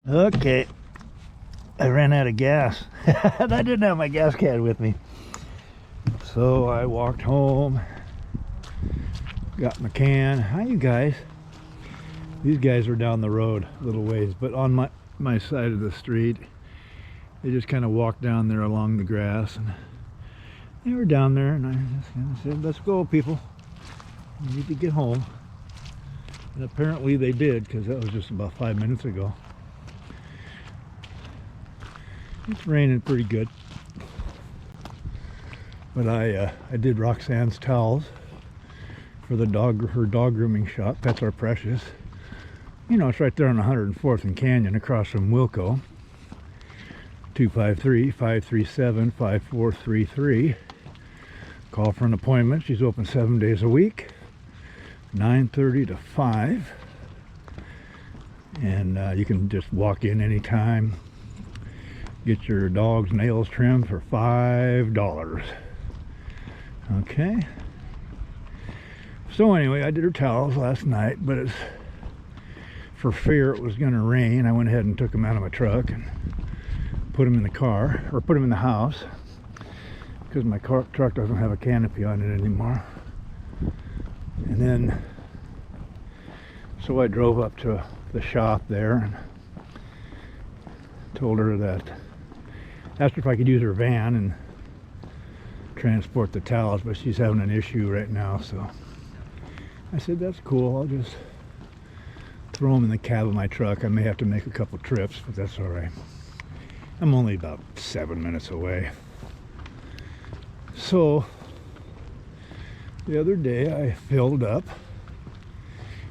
Okay, I ran out of gas and I didn't have my gas can with me. So I walked home, got my can. Hi, you guys. These guys were down the road a little ways, but on my side of the street. They just kind of walked down there along the grass, and they were down there, and I just kind of said, let's go, people. We need to get home. And apparently they did, because that was just about 5 minutes ago. It's raining pretty good. But I did Roxanne's towels for the her dog grooming shop. Pets Are Precious. You know, it's right there on 104th and Canyon across from Wilco. 253-537-5433. Call for an appointment. She's open 7 days a week, 9:30 to 5. And you can just walk in anytime. Get your dog's nails trimmed for $5. Okay. So anyway, I did her towels last night, but it's for fear it was going to rain. I went ahead and took them out of my truck and put them in the car, or put them in the house, because my truck doesn't have a canopy on it anymore. And then, so I drove up to the shop there and told her that, asked her if I could use her van and transport the towels, but she's having an issue right now, so I said, that's cool, I'll just throw them in the cab of my truck. I may have to make a couple trips, but that's all right. I'm only about 7 minutes away. So the other day I filled up,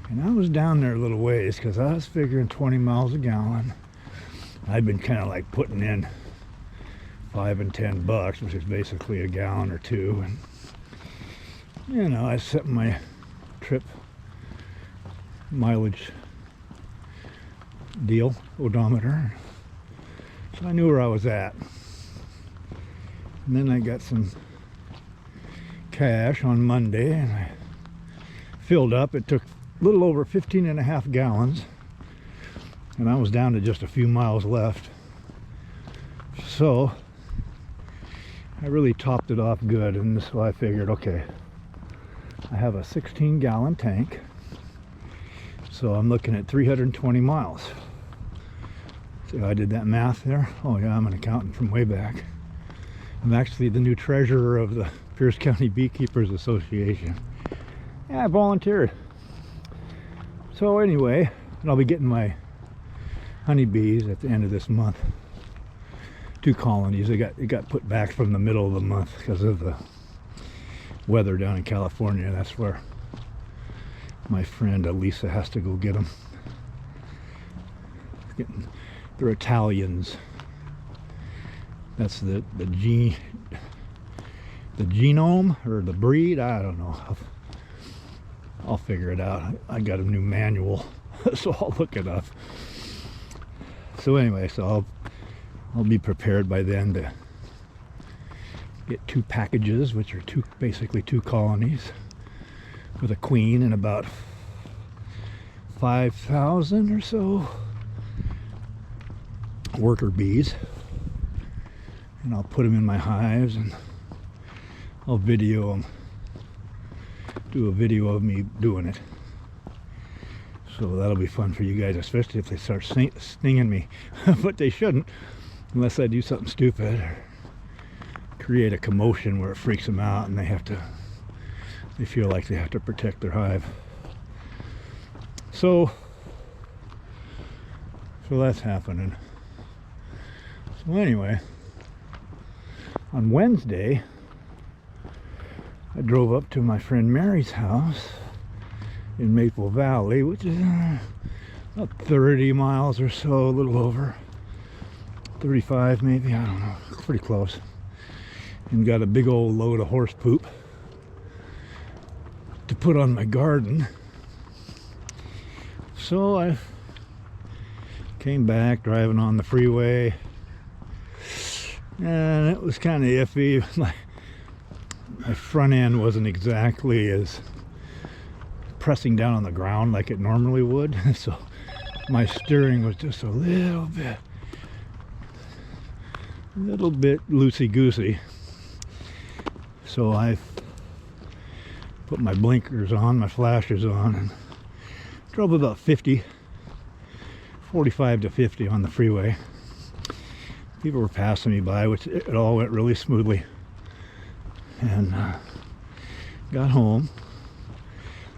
and I was down there a little ways because I was figuring 20 miles a gallon. I've been kind of like putting in $5 and $10, which is basically a gallon or two. And you know, I set my trip mileage deal odometer. So I knew where I was at. And then I got some cash on Monday and I filled up. It took a little over 15.5 gallons. And I was down to just a few miles left. So I really topped it off good. And so I figured, okay, I have a 16-gallon tank. So I'm looking at 320 miles. So I did that math there. Oh yeah, I'm an accountant from way back. I'm actually the new treasurer of the Pierce County Beekeepers Association. Yeah, I volunteered. So anyway, I'll be getting my honeybees at the end of this month. 2 colonies. It got put back from the middle of the month because of the weather down in California. That's where my friend Elisa has to go get them. They're Italians. That's the genome or the breed. I don't know. I'll figure it out. I got a new manual, so I'll look it up. So anyway, so I'll be prepared by then to get 2 packages, which are basically 2 colonies with a queen and about 5,000 or so worker bees. And I'll put them in my hives and I'll video them, do a video of me doing it. So that'll be fun for you guys, especially if they start stinging me. But they shouldn't, unless I do something stupid or create a commotion where it freaks them out and they feel like they have to protect their hive. So that's happening. So anyway, on Wednesday, I drove up to my friend Mary's house in Maple Valley, which is about 30 miles or so, a little over 35 maybe, I don't know, pretty close. And got a big old load of horse poop to put on my garden. So I came back driving on the freeway, and it was kind of iffy. My front end wasn't exactly as pressing down on the ground like it normally would. So my steering was just a little bit loosey-goosey. So I put my blinkers on, my flashers on, and drove about 45 to 50 on the freeway. People were passing me by, which it all went really smoothly. And got home,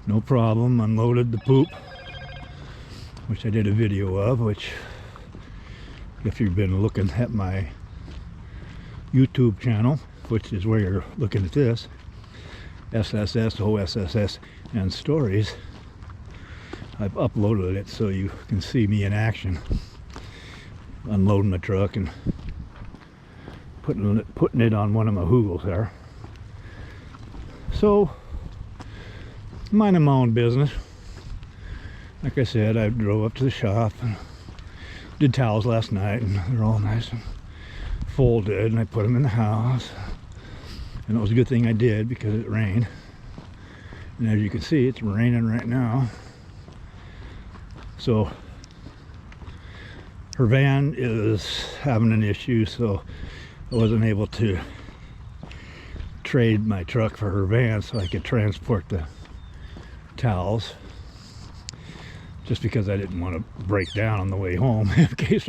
no problem, unloaded the poop, which I did a video of, which if you've been looking at my YouTube channel, which is where you're looking at this, SSS, OSSS, and stories, I've uploaded it so you can see me in action, unloading the truck and putting it on one of my Hoogles there. So, minding my own business. Like I said, I drove up to the shop and did towels last night, and they're all nice and folded, and I put them in the house. And it was a good thing I did because it rained. And as you can see, it's raining right now. So her van is having an issue, so I wasn't able to trade my truck for her van so I could transport the towels, just because I didn't want to break down on the way home in case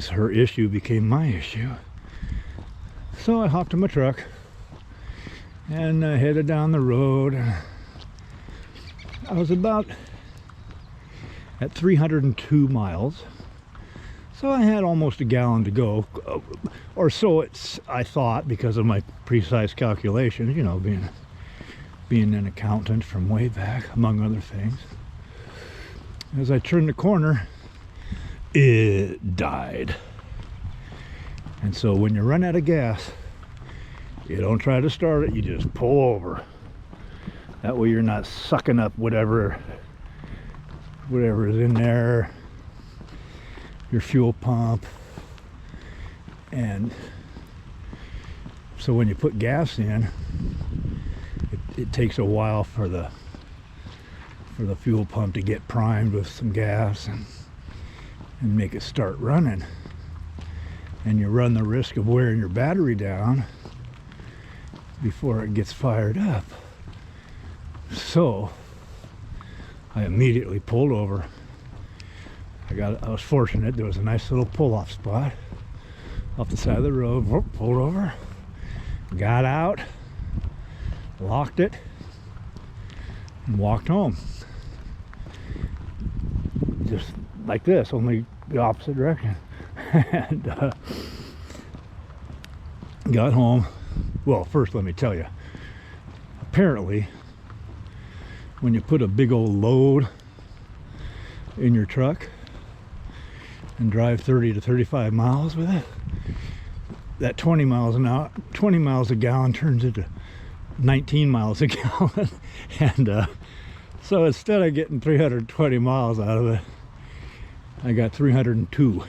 her issue became my issue. So I hopped in my truck and headed down the road. I was about at 302 miles, so I had almost a gallon to go, or so I thought, because of my precise calculations, you know, being an accountant from way back, among other things. As I turned the corner, it died. And so when you run out of gas, you don't try to start it, you just pull over. That way you're not sucking up whatever is in there, your fuel pump. And so when you put gas in, it takes a while for the fuel pump to get primed with some gas and make it start running. And you run the risk of wearing your battery down before it gets fired up. So I immediately pulled over. I was fortunate, there was a nice little pull-off spot off the side of the road. Pulled over, got out, locked it, and walked home. Just like this, only the opposite direction. And got home. Well, first let me tell you, apparently when you put a big old load in your truck and drive 30 to 35 miles with it, that 20 miles a gallon turns into 19 miles a gallon. And so instead of getting 320 miles out of it, I got 302.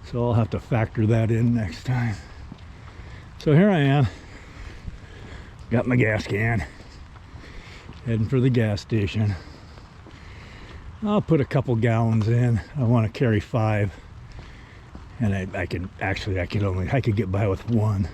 So I'll have to factor that in next time. So here I am, got my gas can, heading for the gas station. I'll put a couple gallons in. I want to carry 5, and I could get by with 1.